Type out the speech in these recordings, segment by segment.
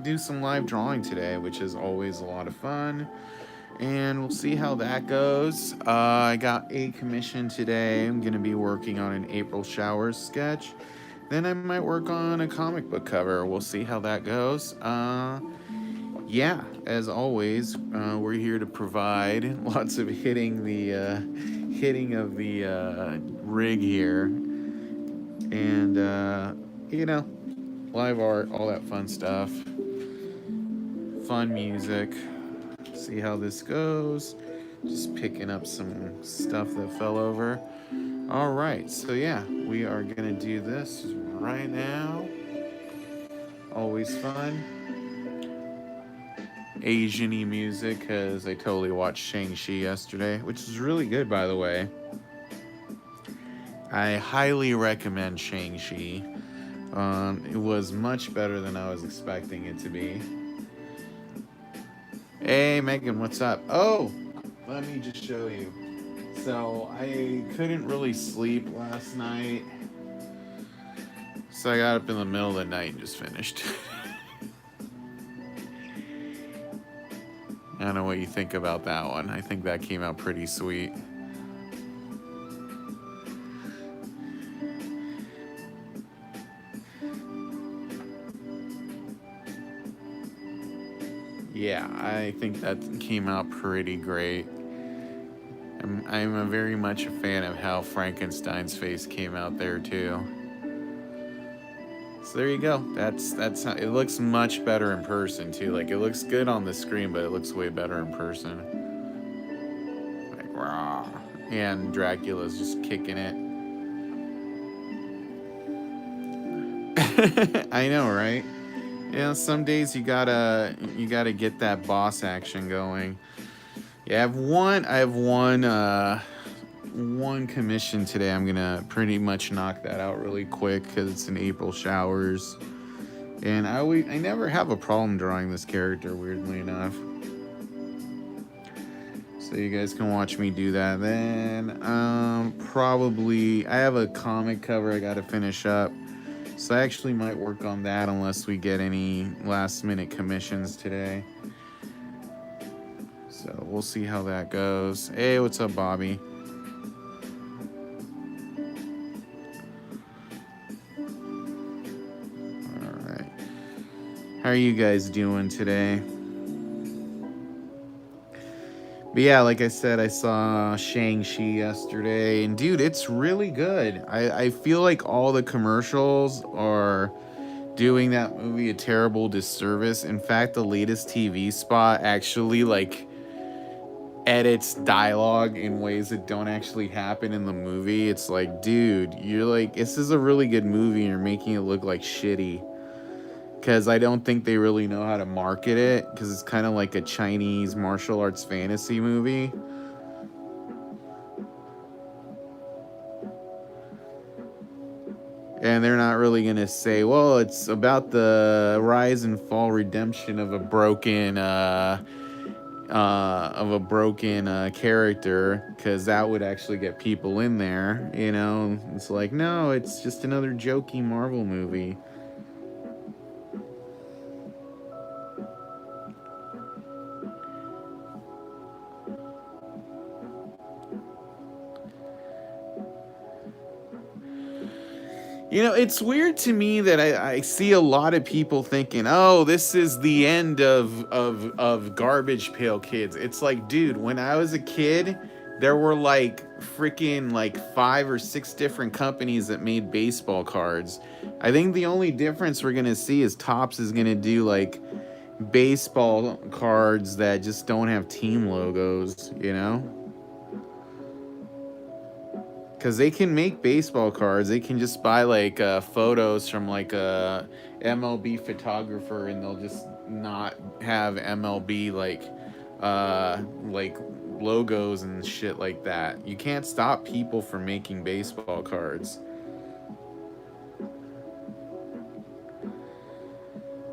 do some live drawing today, which is always a lot of fun. And we'll see how that goes. I got a commission today. I'm going to be working on an April Showers sketch. Then I might work on a comic book cover. We'll see how that goes. Yeah, as always, we're here to provide lots of hitting of the rig here, and you know, live art, all that fun stuff, fun music. See how this goes. Just picking up some stuff that fell over. All right, so yeah, we are gonna do this right now. Always fun. Asian-y music, because I totally watched Shang-Chi yesterday, which is really good, by the way. I highly recommend Shang-Chi. It was much better than I was expecting it to be. Hey, Megan, what's up? Oh, let me just show you. So, I couldn't really sleep last night. So, I got up in the middle of the night and just finished. I don't know what you think about that one. I think that came out pretty sweet. Yeah, I think that came out pretty great. I'm a very much a fan of how Frankenstein's face came out there too. So there you go. That's how, it looks much better in person too. Like it looks good on the screen, but it looks way better in person. Like rah, and Dracula's just kicking it. I know, right? Yeah, some days you gotta get that boss action going. Yeah, I have one commission today. I'm gonna pretty much knock that out really quick because it's in April Showers, and I never have a problem drawing this character. Weirdly enough, so you guys can watch me do that. Then probably I have a comic cover I gotta finish up, so I actually might work on that unless we get any last minute commissions today. So we'll see how that goes. Hey, what's up, Bobby? All right. How are you guys doing today? But yeah, like I said, I saw Shang-Chi yesterday, and dude, it's really good. I feel like all the commercials are doing that movie a terrible disservice. In fact, the latest TV spot actually like edits dialogue in ways that don't actually happen in the movie. It's like, dude, you're like, this is a really good movie, and you're making it look like shitty. Because I don't think they really know how to market it, because it's kind of like a Chinese martial arts fantasy movie. And they're not really going to say, well, it's about the rise and fall redemption of a broken character, because that would actually get people in there. It's like, no, it's just another jokey Marvel movie. It's weird to me that I see a lot of people thinking, oh, this is the end of Garbage Pail Kids. It's like, dude, when I was a kid, there were like freaking like 5 or 6 different companies that made baseball cards. I think the only difference we're going to see is Topps is going to do like baseball cards that just don't have team logos. Because they can make baseball cards. They can just buy like photos from like a MLB photographer, and they'll just not have MLB like logos and shit like that. You can't stop people from making baseball cards.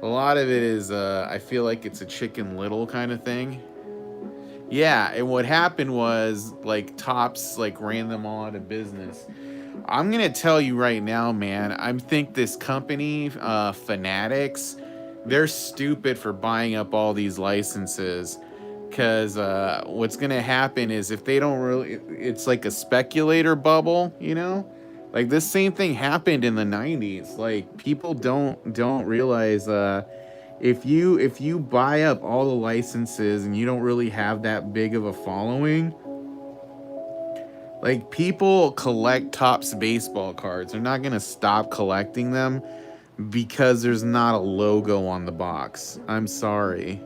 A lot of it is I feel like it's a Chicken Little kind of thing. Yeah, and what happened was like Topps like ran them all out of business. I'm gonna tell you right now, man. I think this company, Fanatics, they're stupid for buying up all these licenses, because what's gonna happen is, if they don't really, it's like a speculator bubble, you know. Like, this same thing happened in the 90s. Like, people don't realize, if you buy up all the licenses and you don't really have that big of a following, like, people collect Topps baseball cards. They're not gonna stop collecting them because there's not a logo on the box. I'm sorry.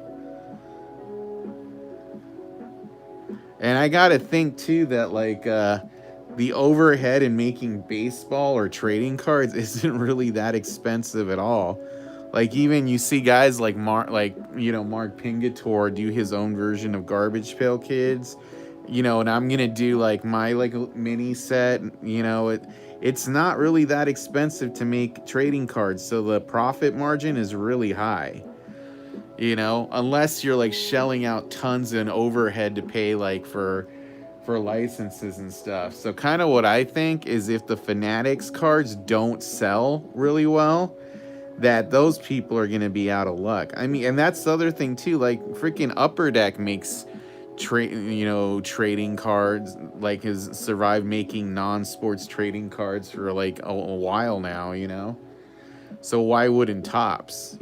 And I gotta think too that, like, the overhead in making baseball or trading cards isn't really that expensive at all. Like, even you see guys like Mark Pingator do his own version of Garbage Pail Kids, and I'm gonna do like my like mini set. It's not really that expensive to make trading cards, so the profit margin is really high. Unless you're like shelling out tons in overhead to pay like for licenses and stuff. So kind of what I think is, if the Fanatics cards don't sell really well, that those people are going to be out of luck. I mean, and that's the other thing too. Like, freaking Upper Deck makes trading cards, like, has survived making non-sports trading cards for like a while now. So why wouldn't Topps?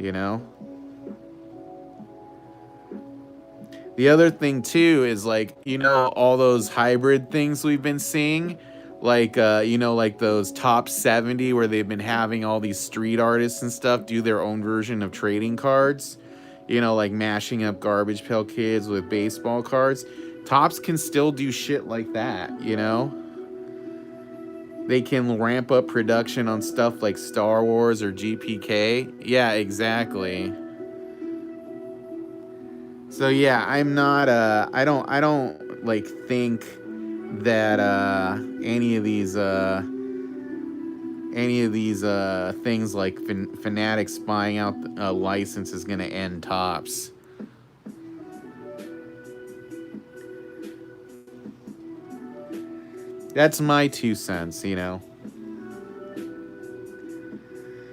The other thing too is, like, all those hybrid things we've been seeing, like, like those top 70, where they've been having all these street artists and stuff do their own version of trading cards, like mashing up Garbage Pail Kids with baseball cards. Topps can still do shit like that. They can ramp up production on stuff like Star Wars or GPK. Yeah, exactly. So yeah, I'm not I don't like think that any of these things like Fanatics buying out a license is going to end Topps. That's my 2 cents.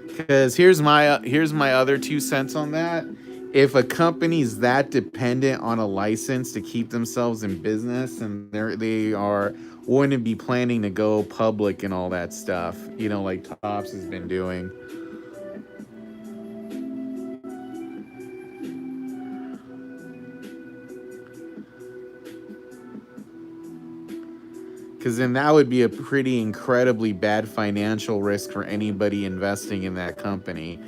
Because here's my other 2 cents on that. If a company's that dependent on a license to keep themselves in business, and they wouldn't be planning to go public and all that stuff, like Topps has been doing. Because then that would be a pretty incredibly bad financial risk for anybody investing in that company.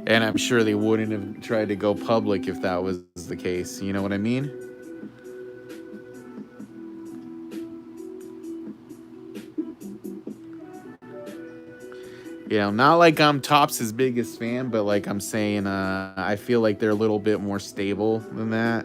And I'm sure they wouldn't have tried to go public if that was the case. You know what I mean? Not like I'm Topps' biggest fan, but like I'm saying, I feel like they're a little bit more stable than that.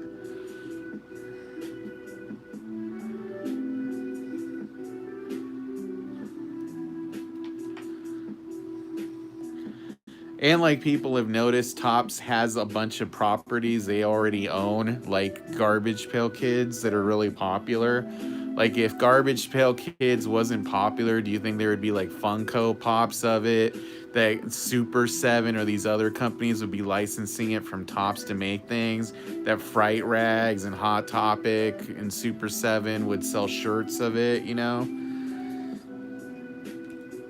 And like, people have noticed, Topps has a bunch of properties they already own, like Garbage Pail Kids, that are really popular. Like, if Garbage Pail Kids wasn't popular, do you think there would be like Funko Pops of it? That Super 7 or these other companies would be licensing it from Topps to make things? That Fright Rags and Hot Topic and Super 7 would sell shirts of it?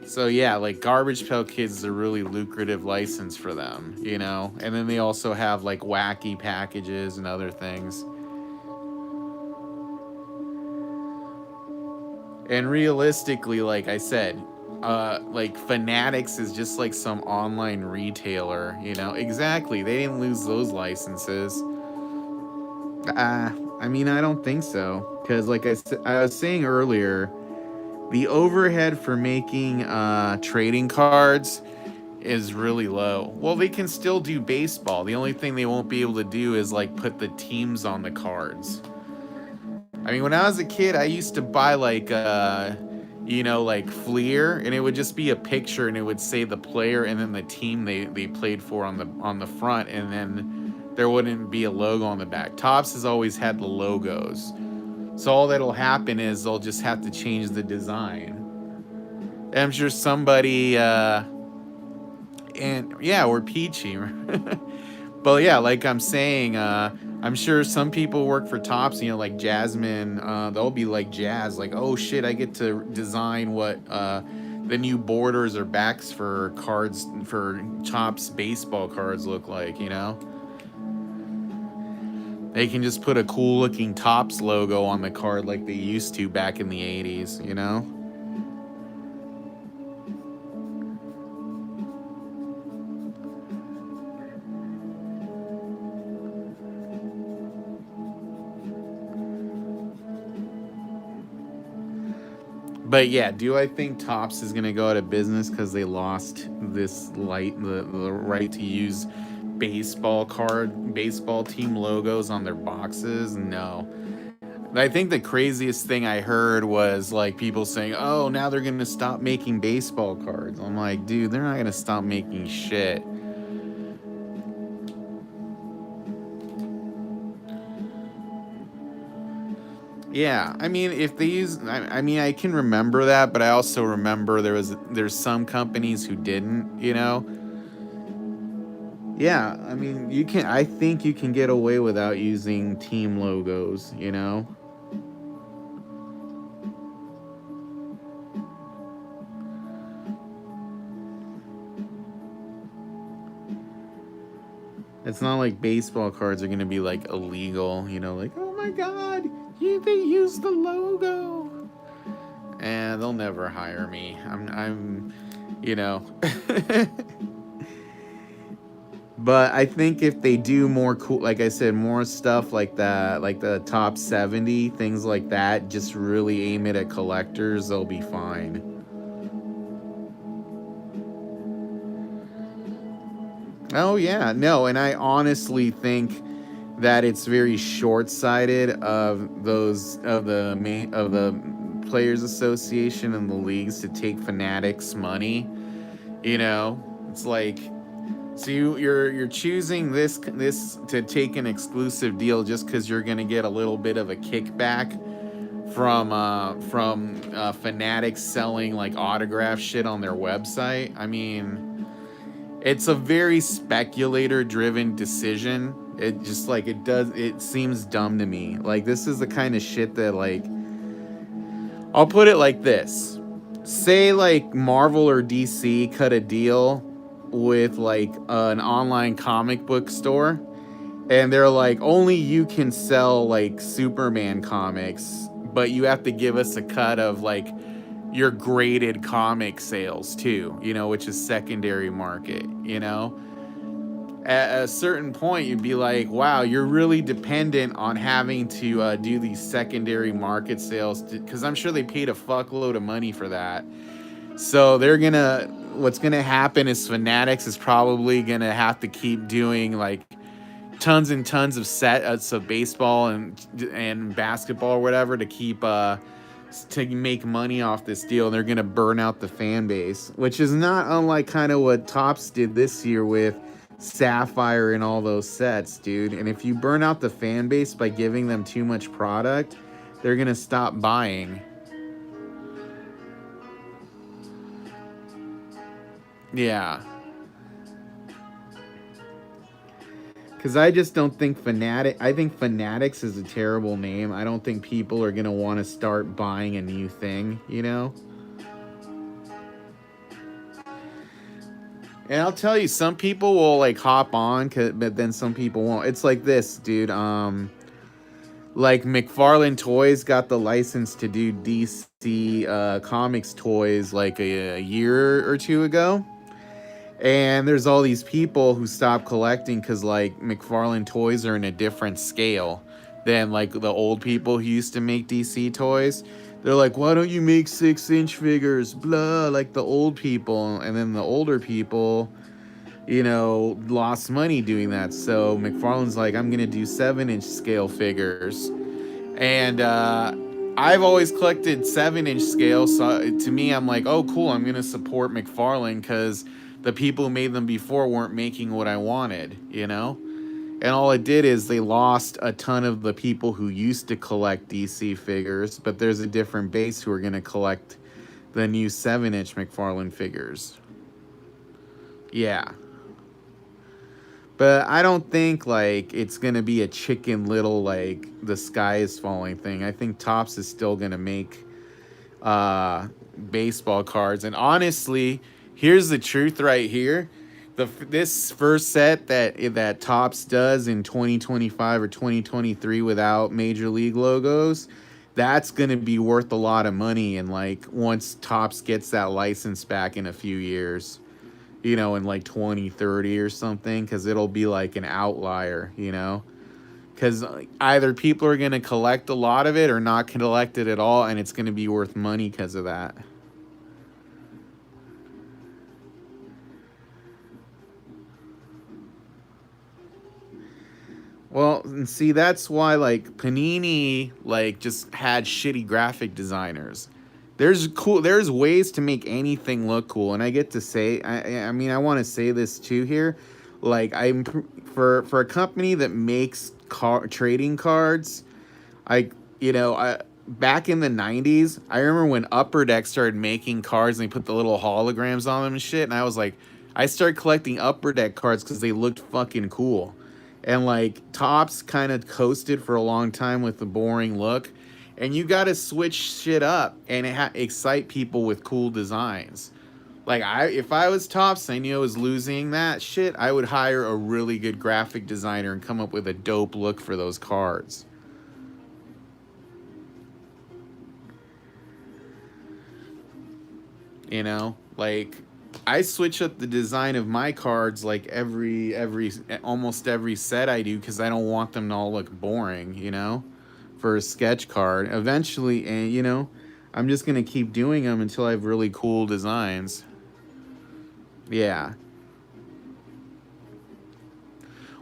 So yeah, like, Garbage Pail Kids is a really lucrative license for them. And then they also have like wacky packages and other things. And realistically, like I said, like, Fanatics is just like some online retailer. Exactly. They didn't lose those licenses. I mean, I don't think so, because like I was saying earlier, the overhead for making trading cards is really low. Well, they can still do baseball. The only thing they won't be able to do is like put the teams on the cards. I mean, when I was a kid, I used to buy like like Fleer, and it would just be a picture, and it would say the player and then the team they played for on the front, and then there wouldn't be a logo on the back. Topps has always had the logos. So all that'll happen is they'll just have to change the design. And I'm sure somebody and yeah, we're peachy. But yeah, like I'm saying, I'm sure some people work for Tops, you know, like Jasmine, they'll be like Jazz, like, oh shit, I get to design what the new borders or backs for cards for Tops baseball cards look like, you know? They can just put a cool looking Tops logo on the card like they used to back in the 80s, you know? But yeah, do I think Topps is gonna go out of business because they lost the right to use baseball team logos on their boxes? No. I think the craziest thing I heard was like people saying, "Oh, now they're gonna stop making baseball cards." I'm like, dude, they're not gonna stop making shit. Yeah, I mean, if they use, I mean, I can remember that, but I also remember there's some companies who didn't, you know. Yeah, I mean, I think you can get away without using team logos, you know. It's not like baseball cards are gonna be like illegal, you know, like, oh my god, they use the logo. And they'll never hire me. You know. But I think if they do more cool, like I said, more stuff like that, like the top 70, things like that, just really aim it at collectors, they'll be fine. Oh yeah, no, and I honestly think that it's very short-sighted of the players association and the leagues to take Fanatics money. You know, it's like, so you're choosing this to take an exclusive deal just because you're gonna get a little bit of a kickback from Fanatics selling like autograph shit on their website. I mean, it's a very speculator driven decision. It just like it seems dumb to me. Like this is the kind of shit that like, I'll put it like this. Say like Marvel or DC cut a deal with like an online comic book store, and they're like, only you can sell like Superman comics, but you have to give us a cut of like your graded comic sales too, you know, which is secondary market, you know. At a certain point you'd be like, wow, you're really dependent on having to do these secondary market sales, because I'm sure they paid a fuckload of money for that. So what's gonna happen is Fanatics is probably gonna have to keep doing like tons and tons of sets of baseball and basketball or whatever to keep to make money off this deal. And they're gonna burn out the fan base, which is not unlike kind of what Topps did this year with Sapphire and all those sets, dude. And if you burn out the fan base by giving them too much product, they're gonna stop buying. Yeah. Because I just don't think I think Fanatics is a terrible name. I don't think people are going to want to start buying a new thing, you know? And I'll tell you, some people will like hop on, but then some people won't. It's like this, dude. Like McFarlane Toys got the license to do DC Comics toys like a year or two ago. And there's all these people who stop collecting because like McFarlane Toys are in a different scale than like the old people who used to make DC toys. They're like, why don't you make 6-inch figures? Blah, like the old people. And then the older people, you know, lost money doing that. So McFarlane's like, I'm gonna do 7-inch scale figures. And I've always collected 7-inch scale, so to me, I'm like, oh, cool, I'm gonna support McFarlane because the people who made them before weren't making what I wanted, you know? And all it did is they lost a ton of the people who used to collect DC figures, but there's a different base who are gonna collect the new 7-inch McFarlane figures. Yeah. But I don't think like it's gonna be a Chicken Little like the sky is falling thing. I think Topps is still gonna make uh baseball cards. And honestly, here's the truth right here. This first set that Topps does in 2025 or 2023 without major league logos, that's going to be worth a lot of money, and like once Topps gets that license back in a few years, in like 2030 or something, cuz it'll be like an outlier. Because either people are going to collect a lot of it or not collect it at all, and it's going to be worth money because of that. Well, and see, that's why like Panini like just had shitty graphic designers. There's ways to make anything look cool, and I get to say, I mean, I want to say this too here, like for a company that makes trading cards. I I back in the 90s, I remember when Upper Deck started making cards and they put the little holograms on them and shit, and I was like, I started collecting Upper Deck cards because they looked fucking cool. And like Topps kind of coasted for a long time with the boring look, and you got to switch shit up and excite people with cool designs. Like if I was Topps, I knew I was losing that shit, I would hire a really good graphic designer and come up with a dope look for those cards. Like I switch up the design of my cards like every almost every set I do, because I don't want them to all look boring. For a sketch card eventually, and I'm just gonna keep doing them until I have really cool designs. Yeah.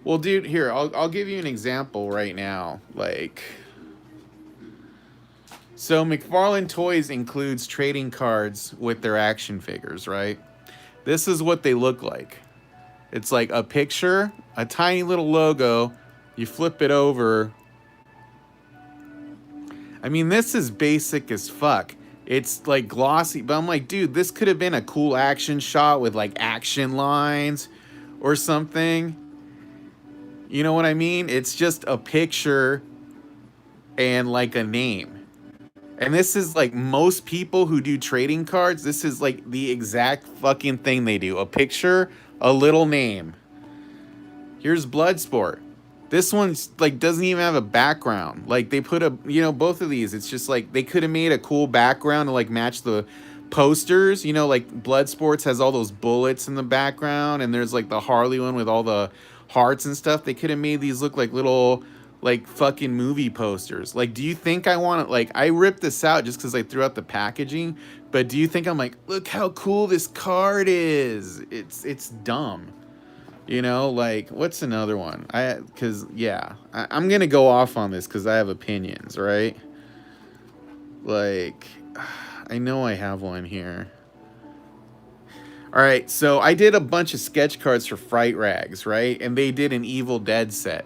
Well, dude, here, I'll give you an example right now. So McFarlane Toys includes trading cards with their action figures, right? This is what they look like. It's like a picture, a tiny little logo. You flip it over. I mean, this is basic as fuck. It's like glossy, but I'm like, dude, this could have been a cool action shot with like action lines or something. You know what I mean? It's just a picture and like a name. And this is like most people who do trading cards, this is like the exact fucking thing they do. A picture, a little name. Here's Bloodsport. This one's like doesn't even have a background. Like they put both of these, it's just like they could have made a cool background to like match the posters. Like Bloodsports has all those bullets in the background, and there's like the Harley one with all the hearts and stuff. They could have made these look like little like fucking movie posters. Like, do you think I want to, like, I ripped this out just because I threw out the packaging, but do you think I'm like, look how cool this card is? It's dumb. Like, what's another one? I'm gonna go off on this because I have opinions, right? Like, I know I have one here. All right, so I did a bunch of sketch cards for Fright Rags, right? And they did an Evil Dead set.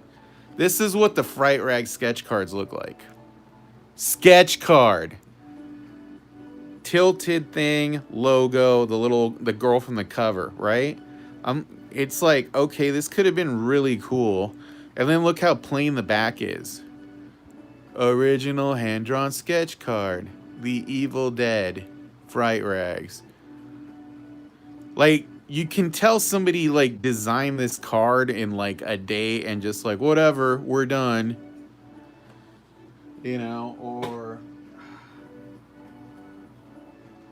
This is what the Fright Rag sketch cards look like. Sketch card. Tilted thing, logo, the girl from the cover, right? It's like, okay, this could have been really cool. And then look how plain the back is. Original hand-drawn sketch card. The Evil Dead. Fright Rags. Like, you can tell somebody like designed this card in like a day and just like, whatever, we're done. Or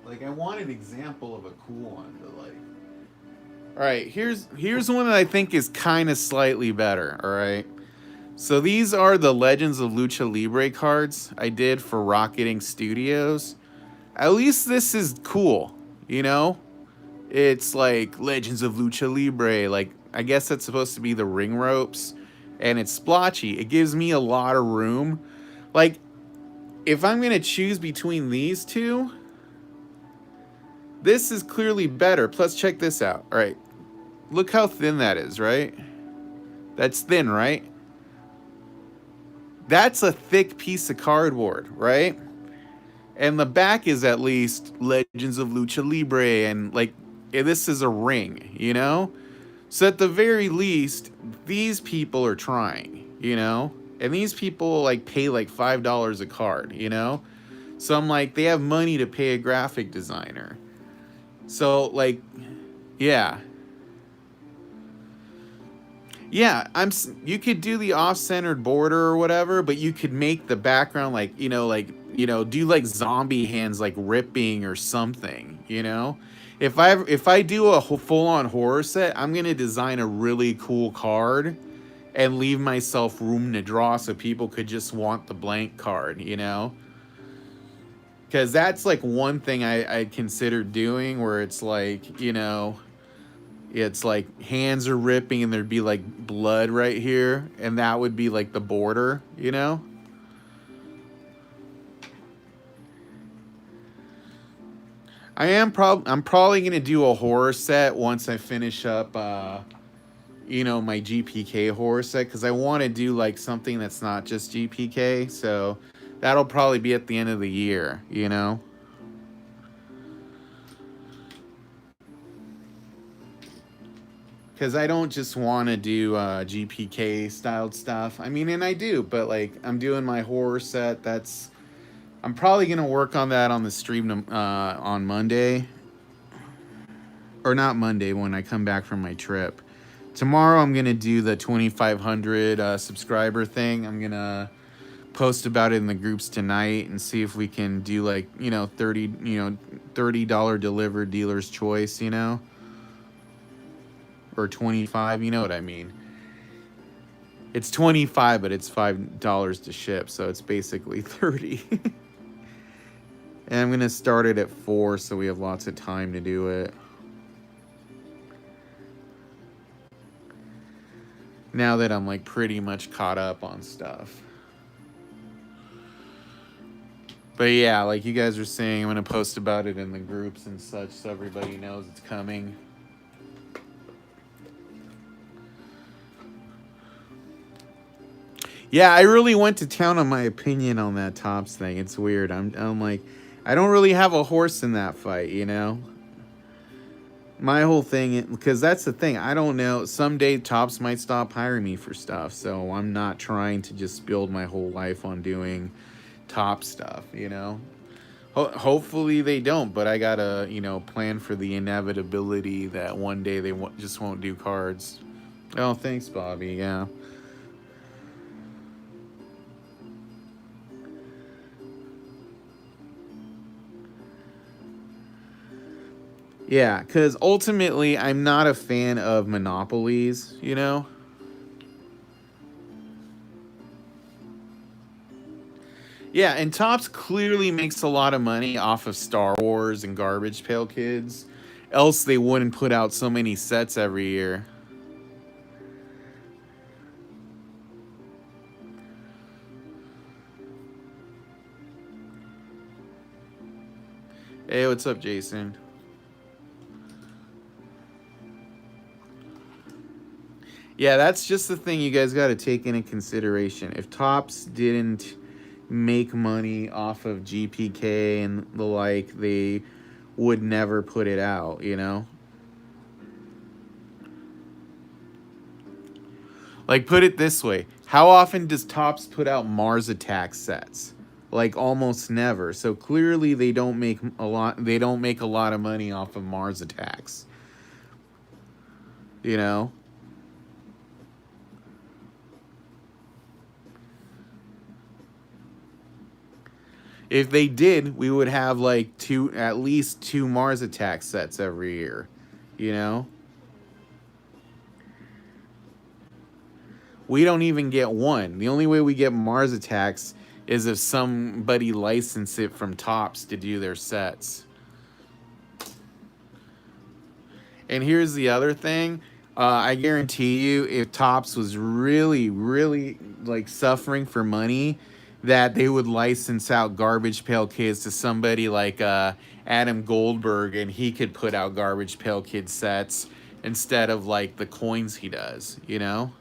like I want an example of a cool one, but like, all right, here's one that I think is kind of slightly better. All right, so these are the Legends of Lucha Libre cards I did for Rocket Ink Studios. At least this is cool. It's like Legends of Lucha Libre. Like, I guess that's supposed to be the ring ropes. And it's splotchy. It gives me a lot of room. Like, if I'm going to choose between these two, this is clearly better. Plus, check this out. All right. Look how thin that is, right? That's thin, right? That's a thick piece of cardboard, right? And the back is at least Legends of Lucha Libre, and like, this is a ring, So at the very least, these people are trying, you know? And these people like pay like $5 a card, you know? So I'm like, they have money to pay a graphic designer. So like, yeah. Yeah, you could do the off-centered border or whatever, but you could make the background like, do like zombie hands like ripping or something, you know? If I do a full-on horror set, I'm going to design a really cool card and leave myself room to draw so people could just want the blank card, you know? Cuz that's like one thing I considered doing where it's like, it's like hands are ripping and there'd be like blood right here and that would be like the border, you know? I'm probably going to do a horror set once I finish up my GPK horror set cuz I want to do like something that's not just GPK, so that'll probably be at the end of the year, you know? Because I don't just want to do GPK styled stuff. I mean, and I do, but like I'm doing my horror set. I'm probably gonna work on that on the stream on Monday, or not Monday when I come back from my trip. Tomorrow I'm gonna do the 2,500 subscriber thing. I'm gonna post about it in the groups tonight and see if we can do like 30 $30 delivered dealer's choice, or 25. You know what I mean? It's 25, but it's $5 to ship, so it's basically 30. And I'm gonna start it at 4, so we have lots of time to do it. Now that I'm like pretty much caught up on stuff. But yeah, like you guys are saying, I'm gonna post about it in the groups and such, so everybody knows it's coming. Yeah, I really went to town on my opinion on that Tops thing. It's weird. I'm like, I don't really have a horse in that fight, you know? My whole thing, because that's the thing, I don't know. Someday Tops might stop hiring me for stuff, so I'm not trying to just build my whole life on doing top stuff, you know? Hopefully they don't, but I gotta, plan for the inevitability that one day they just won't do cards. Oh, thanks, Bobby. Yeah. Yeah, because ultimately, I'm not a fan of monopolies, you know? Yeah, and Topps clearly makes a lot of money off of Star Wars and Garbage Pail Kids. Else they wouldn't put out so many sets every year. Hey, what's up, Jason? Yeah, that's just the thing you guys got to take into consideration. If Topps didn't make money off of GPK and the like, they would never put it out, you know? Like, put it this way. How often does Topps put out Mars Attack sets? Like, almost never. So clearly they don't make a lot of money off of Mars Attacks. You know? If they did, we would have like at least two Mars Attack sets every year, you know? We don't even get one. The only way we get Mars Attacks is if somebody licensed it from Topps to do their sets. And here's the other thing. I guarantee you, if Topps was really, really like suffering for money, that they would license out Garbage Pail Kids to somebody like Adam Goldberg, and he could put out Garbage Pail Kid sets instead of like the coins he does, you know?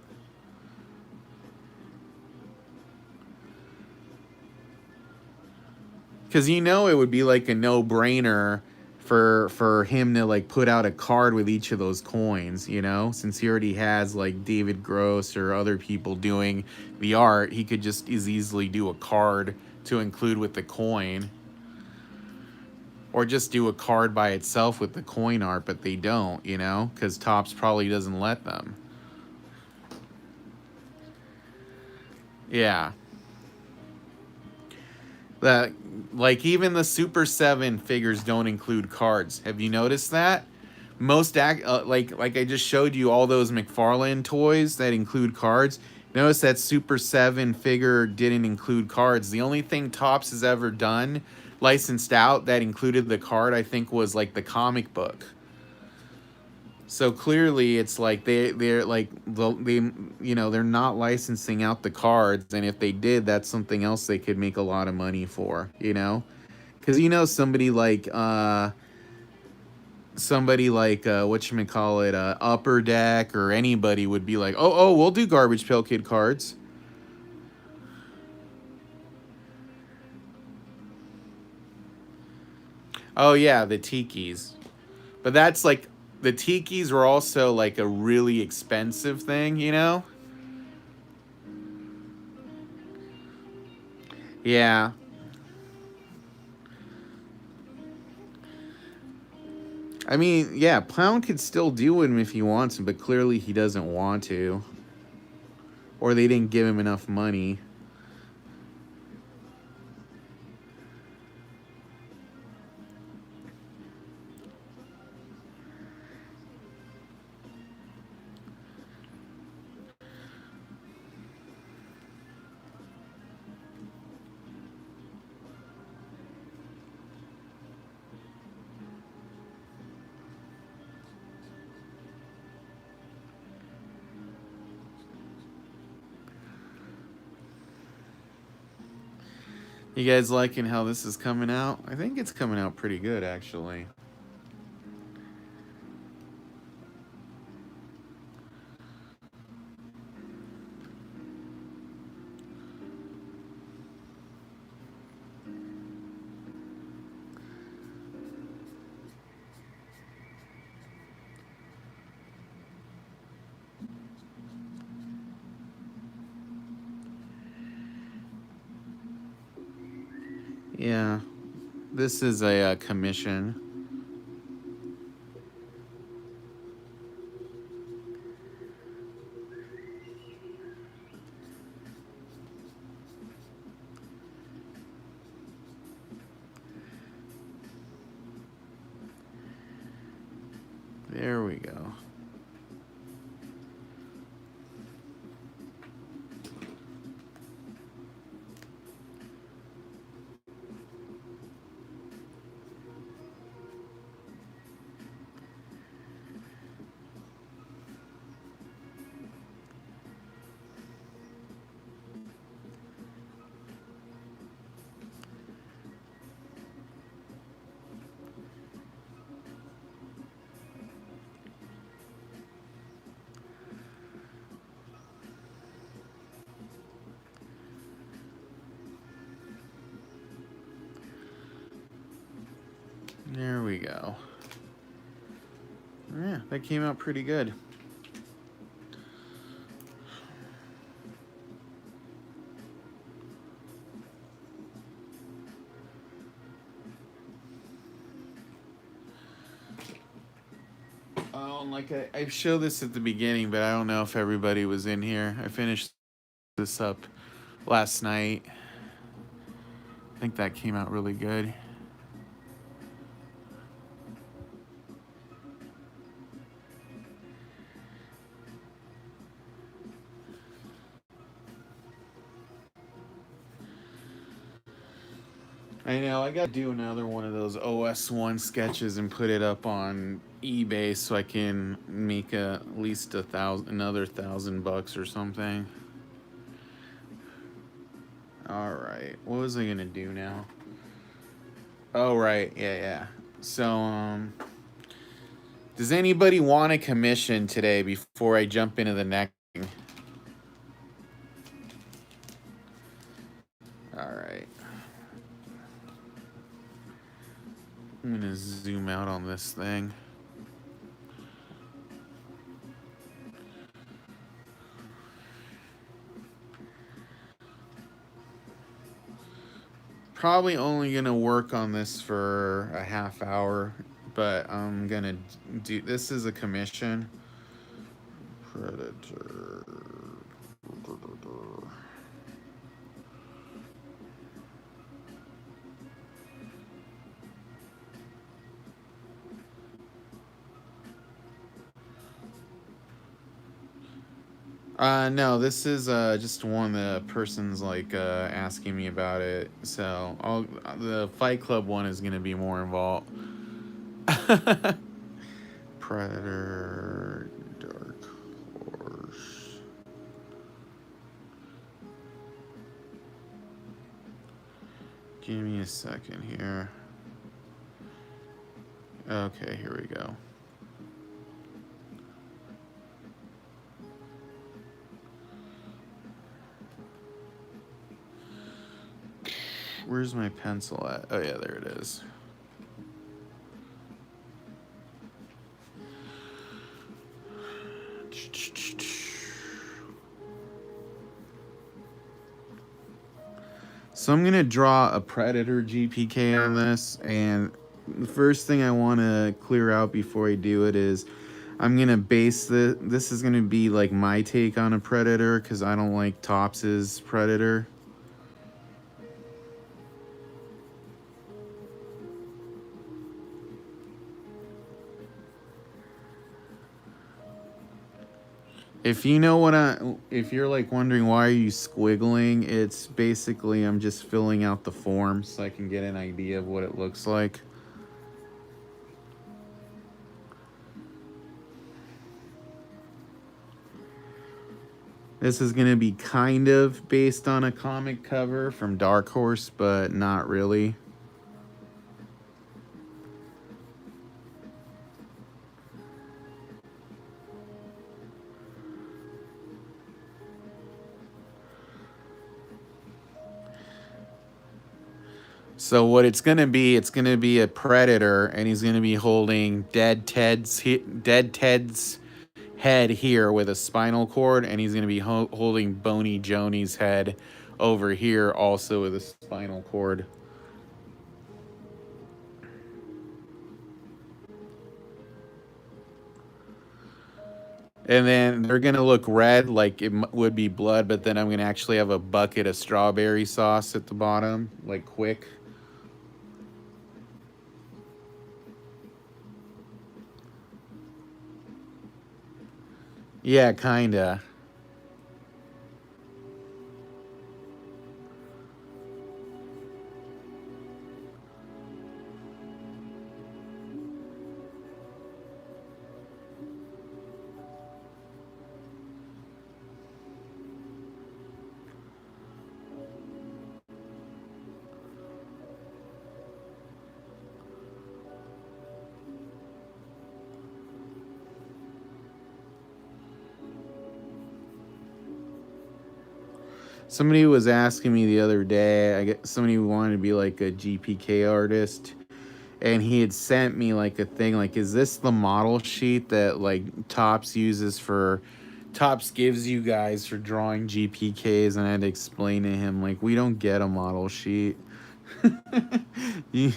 Because it would be like a no-brainer for him to like put out a card with each of those coins, you know, since he already has like David Gross or other people doing the art, he could just as easily do a card to include with the coin, or just do a card by itself with the coin art, but they don't, you know, because Topps probably doesn't let them. Yeah. That, like, even the Super 7 figures don't include cards. Have you noticed that? Like I just showed you all those McFarlane toys that include cards. Notice that Super 7 figure didn't include cards. The only thing Topps has ever done licensed out that included the card, I think, was like the comic book. So clearly it's like they're like they you know, they're not licensing out the cards, and if they did, that's something else they could make a lot of money for, you know? Cuz you know somebody like whatchamacallit, Upper Deck or anybody would be like, "Oh, we'll do Garbage Pail Kid cards." Oh yeah, the Tikis. But that's like the Tikis were also like a really expensive thing, you know? Yeah. I mean, yeah, Pound could still do him if he wants him, but clearly he doesn't want to. Or they didn't give him enough money. You guys liking how this is coming out? I think it's coming out pretty good, actually. Yeah. This is a commission. There we go. There we go. Yeah, that came out pretty good. Oh, and like I showed this at the beginning, but I don't know if everybody was in here. I finished this up last night. I think that came out really good. I know, I gotta do another one of those OS1 sketches and put it up on eBay so I can make at least another $1,000 or something. Alright, what was I gonna do now? Oh, right, yeah. So, does anybody want a commission today before I jump into the next thing? Alright. I'm gonna zoom out on this thing. Probably only gonna work on this for a half hour, but I'm gonna do. This is a commission. Predator. No, this is just one the person's like asking me about it. So the Fight Club one is gonna be more involved. Predator, Dark Horse. Give me a second here. Okay, here we go. Where's my pencil at? Oh yeah, there it is. So I'm gonna draw a Predator GPK on this, and the first thing I want to clear out before I do it is I'm gonna base this is gonna be like my take on a Predator because I don't like Tops's Predator. If you know if you're like wondering why are you squiggling, it's basically I'm just filling out the form so I can get an idea of what it looks like. This is going to be kind of based on a comic cover from Dark Horse, but not really. So what it's going to be a Predator, and he's going to be holding Dead Ted's head here with a spinal cord, and he's going to be holding Bony Joni's head over here also with a spinal cord. And then they're going to look red like it would be blood, but then I'm going to actually have a bucket of strawberry sauce at the bottom, like quick. Yeah, kinda. Somebody was asking me the other day, I get somebody who wanted to be like a GPK artist, and he had sent me like a thing like, is this the model sheet that like Tops uses for Tops gives you guys for drawing GPKs? And I had to explain to him like, we don't get a model sheet. you,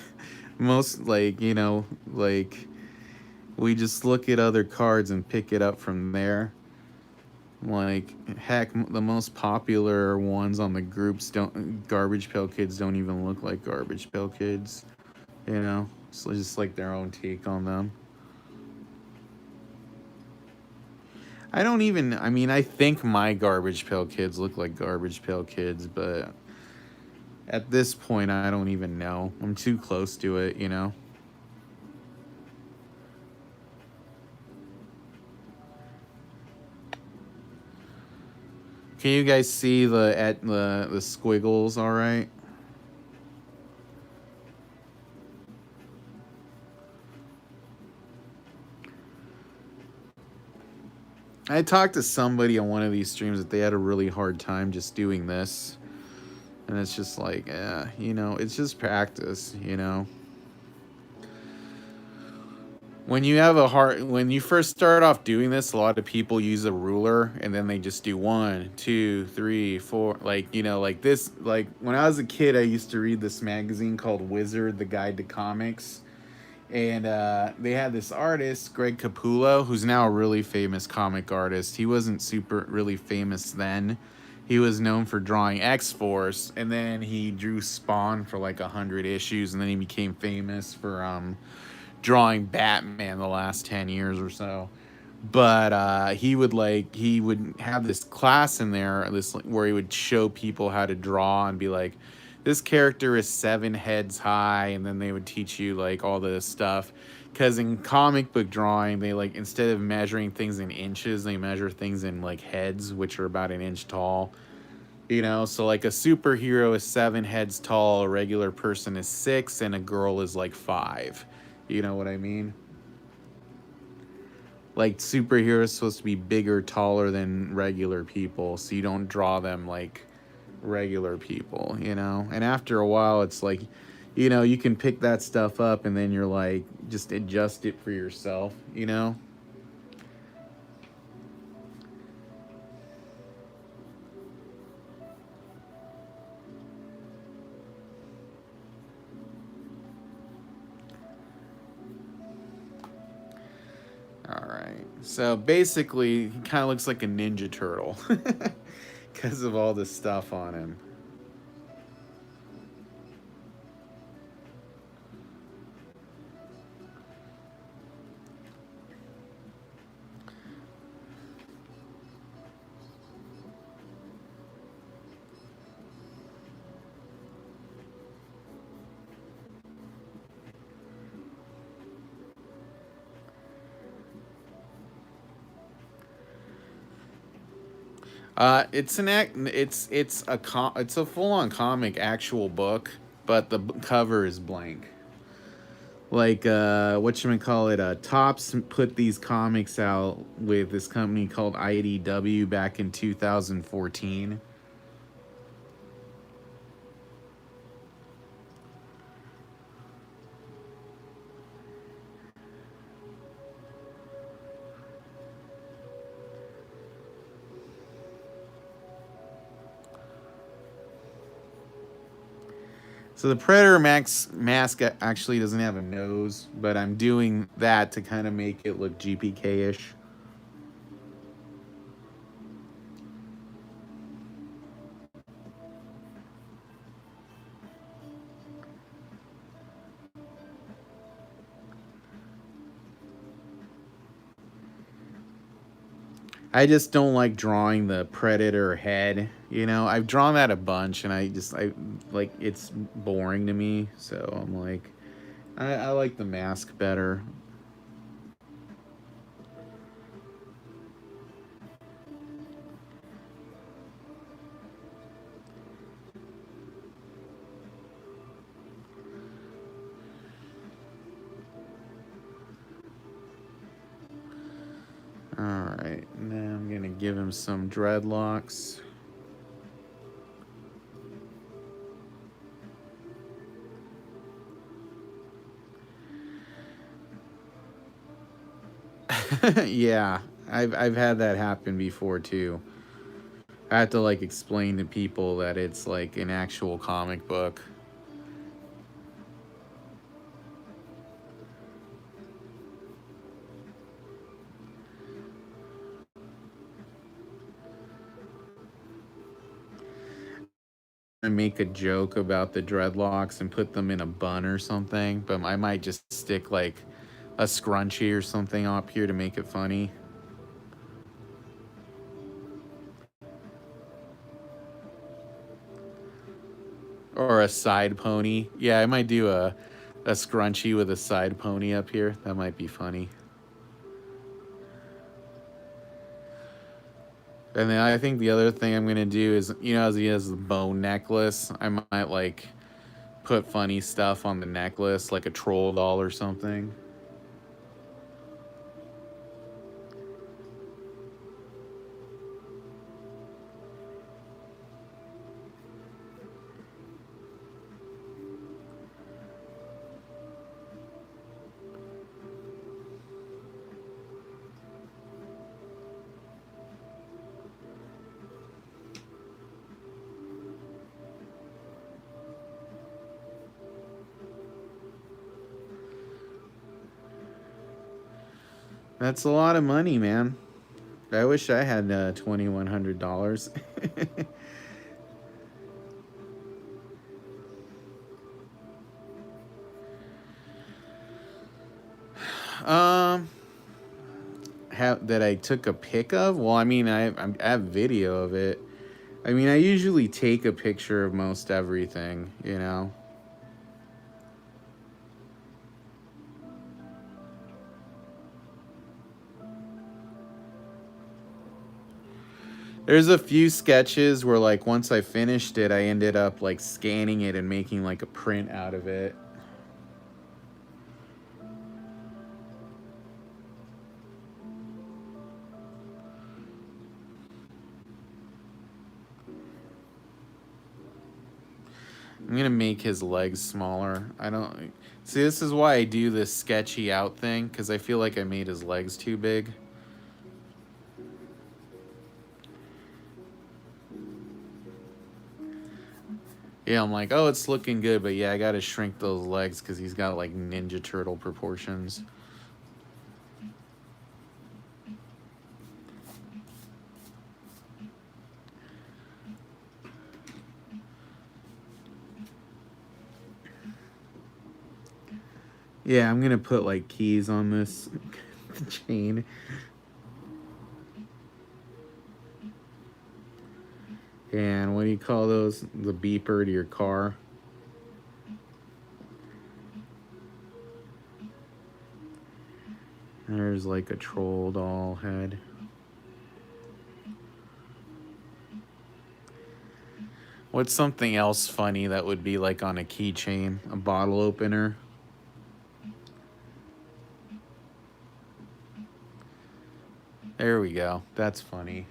most like, you know, like we just look at other cards and pick it up from there. Like, heck, the most popular ones on the groups Garbage Pail Kids don't even look like Garbage Pail Kids. You know? It's just like their own take on them. I mean, I think my Garbage Pail Kids look like Garbage Pail Kids, but at this point, I don't even know. I'm too close to it, you know? Can you guys see the squiggles all right? I talked to somebody on one of these streams that they had a really hard time just doing this. And it's just like, you know, it's just practice, you know? when you have a hard when you first start off doing this, a lot of people use a ruler and then they just do 1 2 3 4, like, like this. Like when I was a kid, I used to read this magazine called Wizard, the Guide to Comics. And they had this artist, Greg Capullo, who's now a really famous comic artist. He wasn't super really famous then. He was known for drawing X-Force, and then he drew Spawn for like 100 issues, and then he became famous for drawing Batman the last 10 years or so. But he would have this class in there, this where he would show people how to draw and be like, this character is 7 heads high, and then they would teach you like all this stuff. Because in comic book drawing, they like, instead of measuring things in inches, they measure things in like heads, which are about an inch tall. So like a superhero is 7 heads tall, a regular person is 6, and a girl is like 5. You know what I mean? Like superheroes supposed to be bigger, taller than regular people, so you don't draw them like regular people. And after a while, it's like, you can pick that stuff up and then you're like, just adjust it for yourself. All right. So basically, he kind of looks like a Ninja Turtle because of all the stuff on him. It's a full on comic actual book, but the cover is blank. Like whatchamacallit, Topps put these comics out with this company called IDW back in 2014. So the Predator mask actually doesn't have a nose, but I'm doing that to kind of make it look GPK-ish. I just don't like drawing the Predator head. I've drawn that a bunch, and I like, it's boring to me. So I'm like, I like the mask better. All right, now I'm gonna give him some dreadlocks. Yeah, I've had that happen before too. I have to like explain to people that it's like an actual comic book. I make a joke about the dreadlocks and put them in a bun or something, but I might just stick like a scrunchie or something up here to make it funny. Or a side pony. Yeah, I might do a scrunchie with a side pony up here. That might be funny. And then I think the other thing I'm gonna do is, as he has the bone necklace, I might like put funny stuff on the necklace, like a troll doll or something. That's a lot of money, man. I wish I had $2,100. um, that I took a pic of. Well, I mean, I have video of it. I mean, I usually take a picture of most everything, you know. There's a few sketches where, like, once I finished it, I ended up like scanning it and making like a print out of it. I'm gonna make his legs smaller. I don't see. This is why I do this sketchy out thing, because I feel like I made his legs too big. Yeah, I'm like, oh, it's looking good, but yeah, I gotta shrink those legs because he's got like Ninja Turtle proportions. Yeah, I'm gonna put like keys on this chain. And what do you call those? The beeper to your car. There's like a troll doll head. What's something else funny that would be like on a keychain? A bottle opener. There we go. That's funny.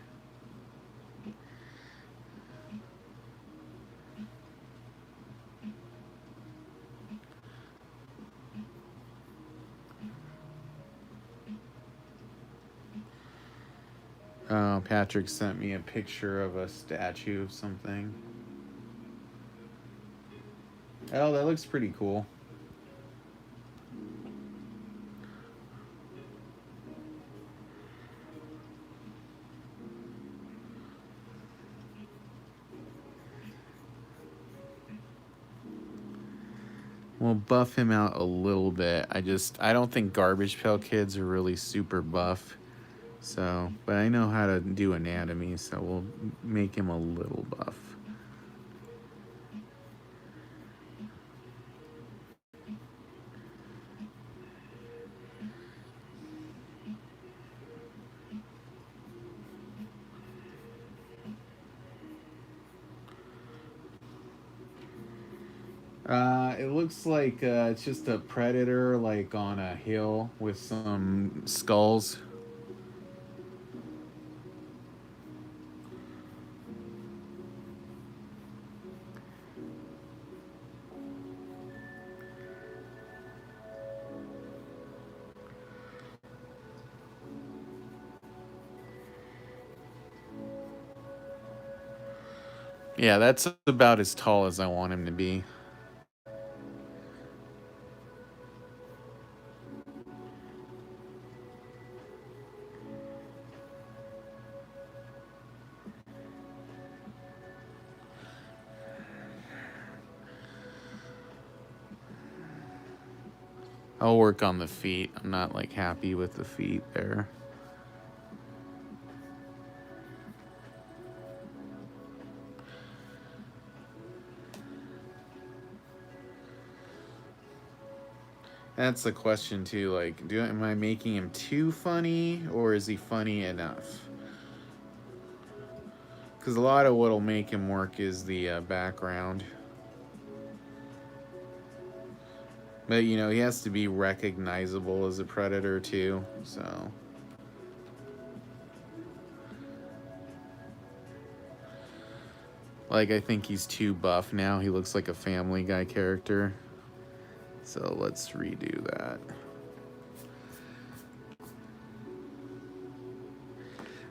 Oh, Patrick sent me a picture of a statue of something. Oh, that looks pretty cool. We'll buff him out a little bit. I don't think Garbage Pail Kids are really super buff. So, but I know how to do anatomy, so we'll make him a little buff. It looks like it's just a predator, like on a hill with some skulls. Yeah, that's about as tall as I want him to be. I'll work on the feet. I'm not like happy with the feet there. That's the question too. Like, am I making him too funny, or is he funny enough? Because a lot of what'll make him work is the background. But you know, he has to be recognizable as a predator too. So, like, I think he's too buff now. He looks like a Family Guy character. So let's redo that.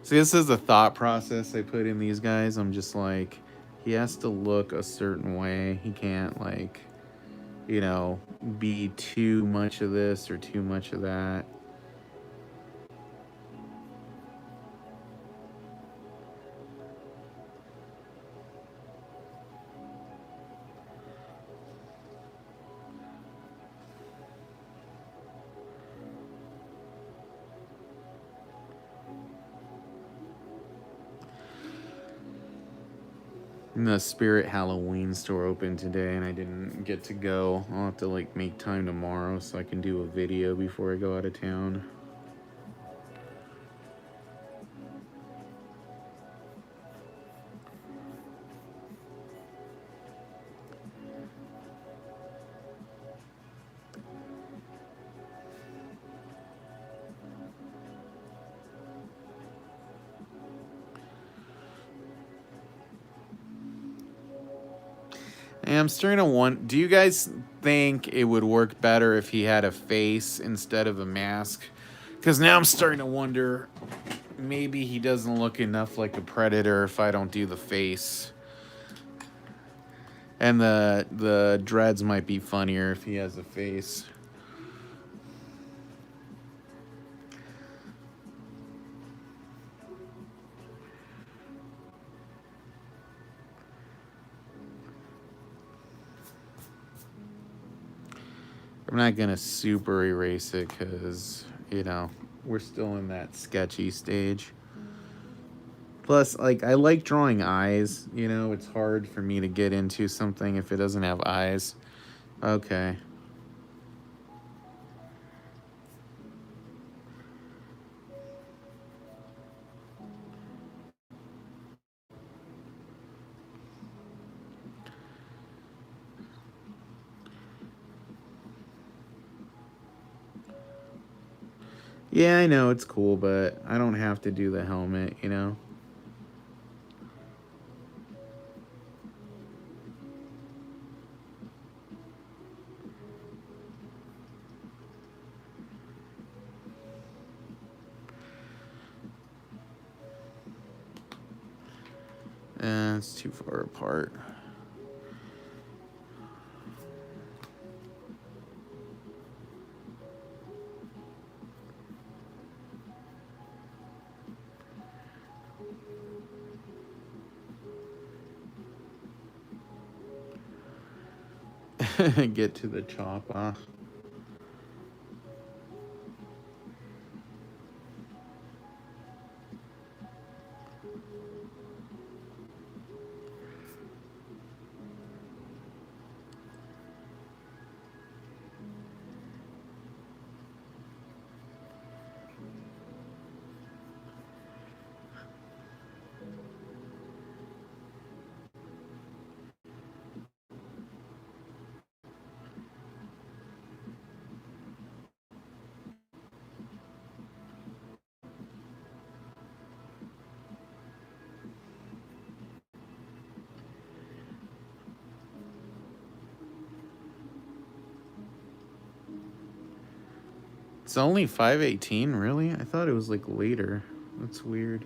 See, this is the thought process I put in these guys. I'm just like, he has to look a certain way. He can't, like, you know, be too much of this or too much of that. The Spirit Halloween store opened today and I didn't get to go. I'll have to like make time tomorrow so I can do a video before I go out of town. And I'm starting to wonder, do you guys think it would work better if he had a face instead of a mask? Because now I'm starting to wonder, maybe he doesn't look enough like a predator if I don't do the face. And the dreads might be funnier if he has a face. I'm not going to super erase it because, you know, we're still in that sketchy stage. Plus, like, I like drawing eyes. You know, it's hard for me to get into something if it doesn't have eyes. Okay. Yeah, I know, it's cool, but I don't have to do the helmet, you know? It's too far apart. Get to the chop off. It's only 5:18, really? I thought it was like later. That's weird.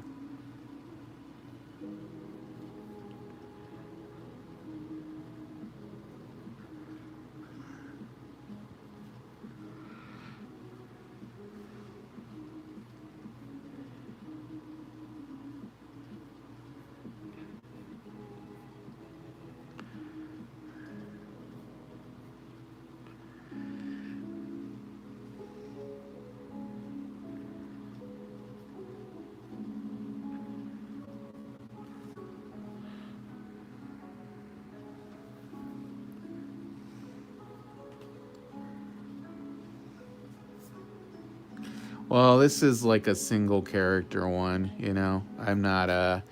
Well, this is like a single character one, you know? I'm not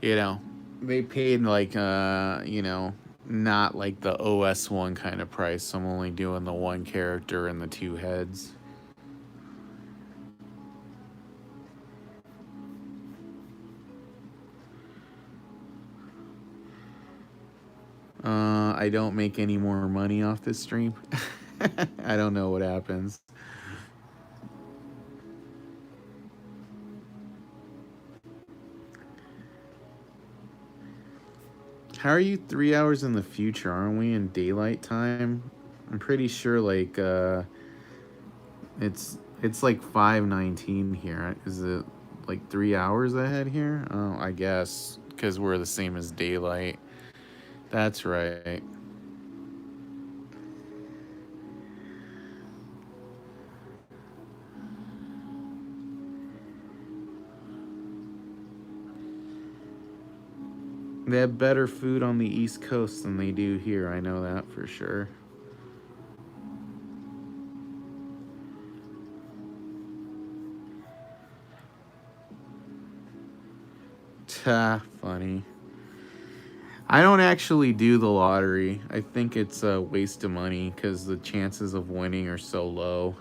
you know, they paid like you know, not like the OS one kind of price. So I'm only doing the one character and the two heads. I don't make any more money off this stream. I don't know what happens. How are you 3 hours in the future? Aren't we in daylight time? I'm pretty sure like it's like 5:19 here. Is it like 3 hours ahead here? Oh, I guess because we're the same as daylight. That's right. They have better food on the East Coast than they do here. I know that for sure. Ta, funny. I don't actually do the lottery. I think it's a waste of money because the chances of winning are so low.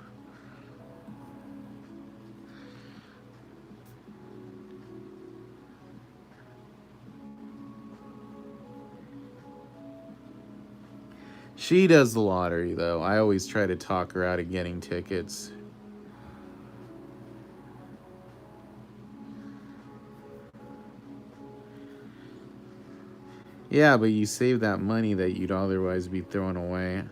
She does the lottery, though. I always try to talk her out of getting tickets. Yeah, but you save that money that you'd otherwise be throwing away.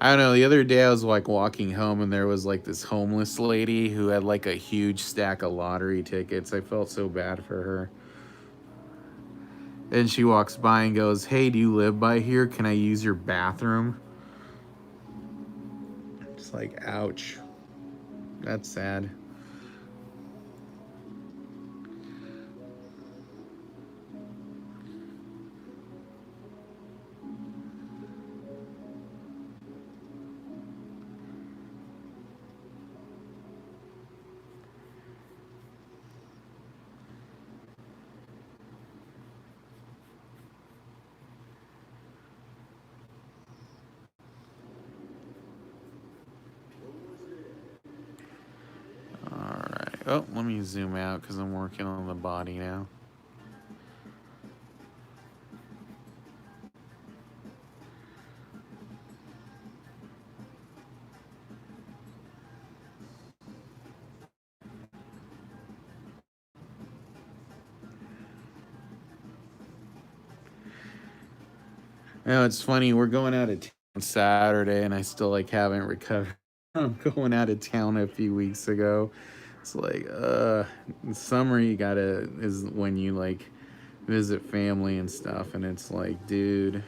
I don't know. The other day I was like walking home and there was like this homeless lady who had like a huge stack of lottery tickets. I felt so bad for her. Then she walks by and goes, "Hey, do you live by here? Can I use your bathroom?" It's like, ouch. That's sad. Alright. Oh, let me zoom out because I'm working on the body now. No, it's funny. We're going out of town Saturday, and I still like haven't recovered. I'm going out of town a few weeks ago. It's like, summer you gotta is when you like visit family and stuff, and it's like, dude.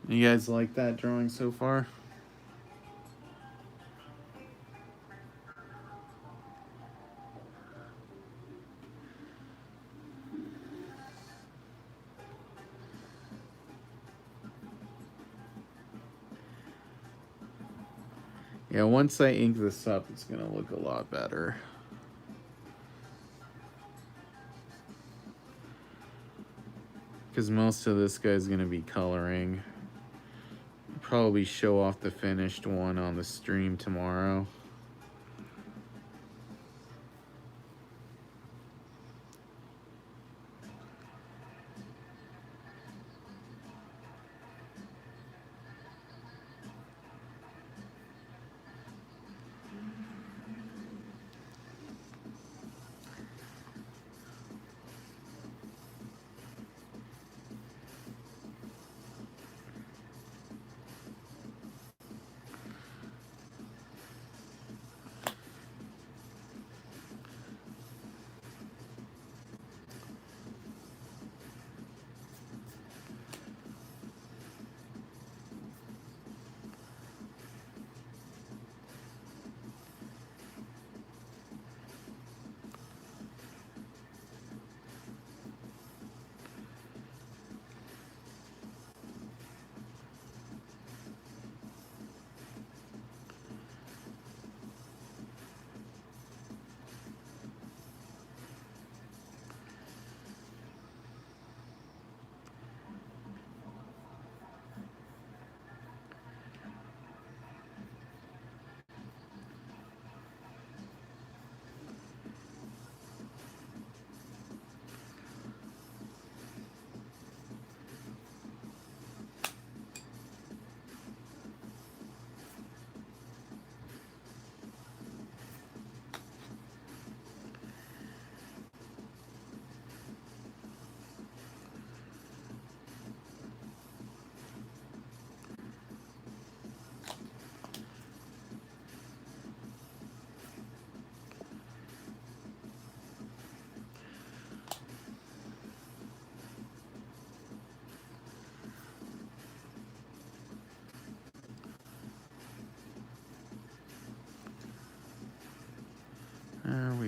You guys like that drawing so far? Yeah, once I ink this up, it's gonna look a lot better. Because most of this guy's gonna be coloring. Probably show off the finished one on the stream tomorrow.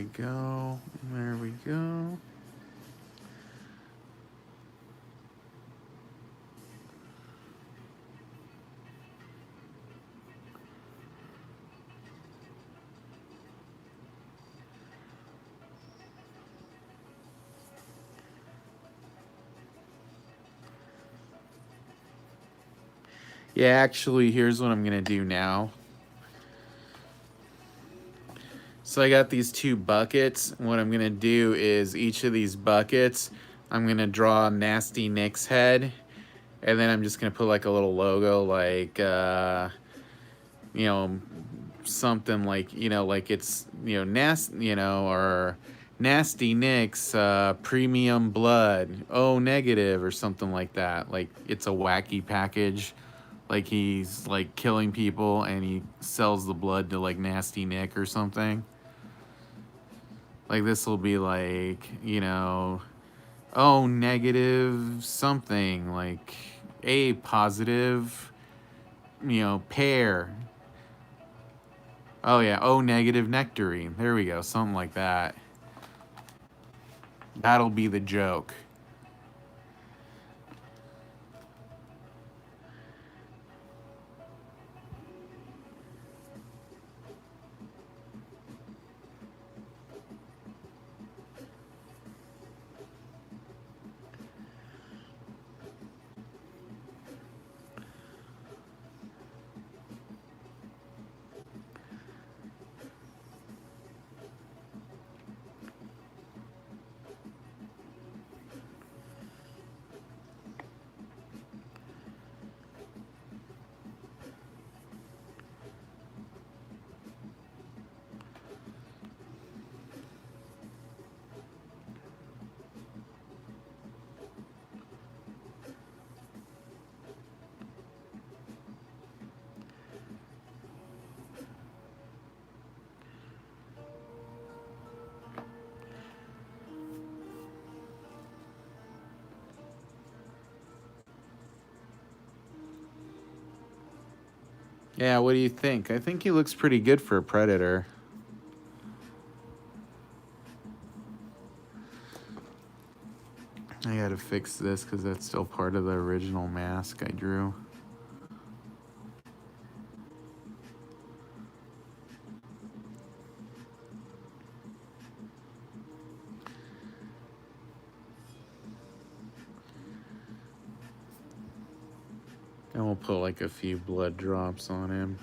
we go. There we go. Yeah, actually, here's what I'm going to do now. So I got these two buckets. What I'm going to do is each of these buckets, I'm going to draw Nasty Nick's head. And then I'm just going to put like a little logo like, you know, something like, you know, like it's, you know, or Nasty Nick's premium blood, O negative or something like that. Like it's a wacky package. Like he's like killing people and he sells the blood to like Nasty Nick or something. Like this will be like, you know, O negative something, like A positive, you know, pear. Oh yeah, O negative nectarine. There we go, something like that. That'll be the joke. Yeah, what do you think? I think he looks pretty good for a predator. I gotta fix this because that's still part of the original mask I drew. And we'll put like a few blood drops on him.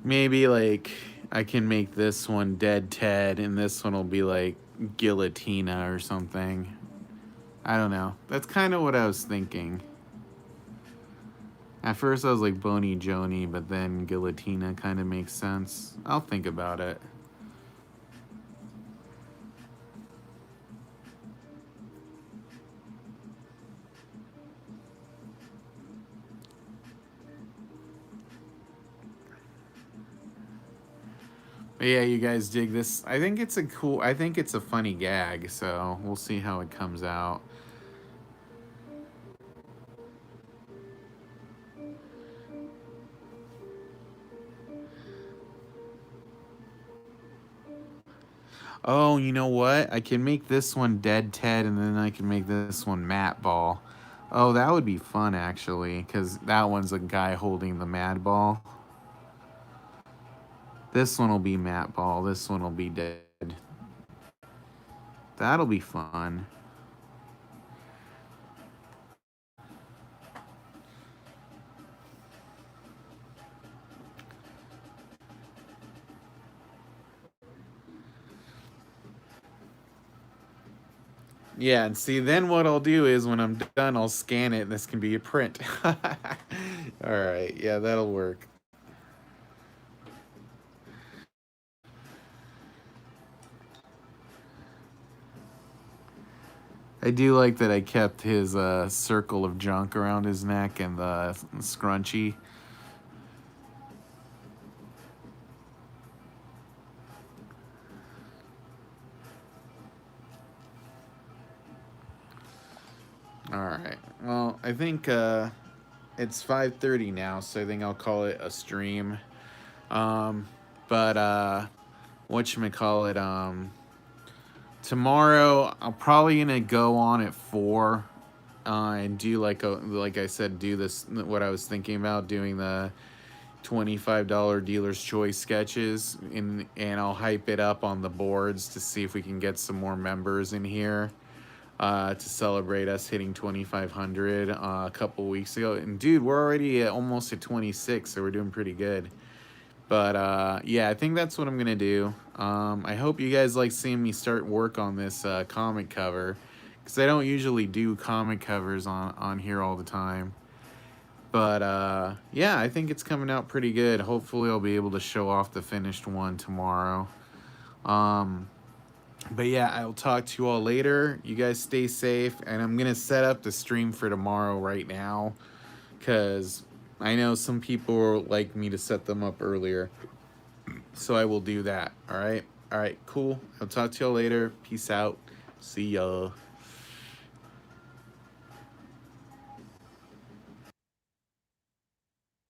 Maybe like I can make this one Dead Ted and this one will be like Guillotina or something. I don't know. That's kind of what I was thinking. At first I was like Bony Joni, but then Guillotina kind of makes sense. I'll think about it. But yeah, you guys dig this. I think it's a funny gag, so we'll see how it comes out. Oh, you know what? I can make this one Dead Ted and then I can make this one Matt Ball. Oh, that would be fun actually, because that one's a guy holding the Mad Ball. This one will be Matt Ball. This one will be Dead. That'll be fun. Yeah, and see, then what I'll do is when I'm done, I'll scan it and this can be a print. All right, yeah, that'll work. I do like that I kept his circle of junk around his neck and the scrunchie. All right. Well, I think it's 5:30 now, so I think I'll call it a stream. Um, but whatchamacallit, tomorrow I'm probably gonna go on at 4 and do like I said, do this what I was thinking about doing, the $25 dealer's choice sketches, and I'll hype it up on the boards to see if we can get some more members in here to celebrate us hitting 2,500 a couple weeks ago. And dude, we're already almost at 26, so we're doing pretty good. But yeah, I think that's what I'm gonna do. I hope you guys like seeing me start work on this comic cover, because I don't usually do comic covers on here all the time. But yeah, I think it's coming out pretty good. Hopefully I'll be able to show off the finished one tomorrow. But yeah, I'll talk to you all later. You guys stay safe, and I'm gonna set up the stream for tomorrow right now, because I know some people like me to set them up earlier, so I will do that. All right, cool. I'll talk to y'all later. Peace out. See y'all.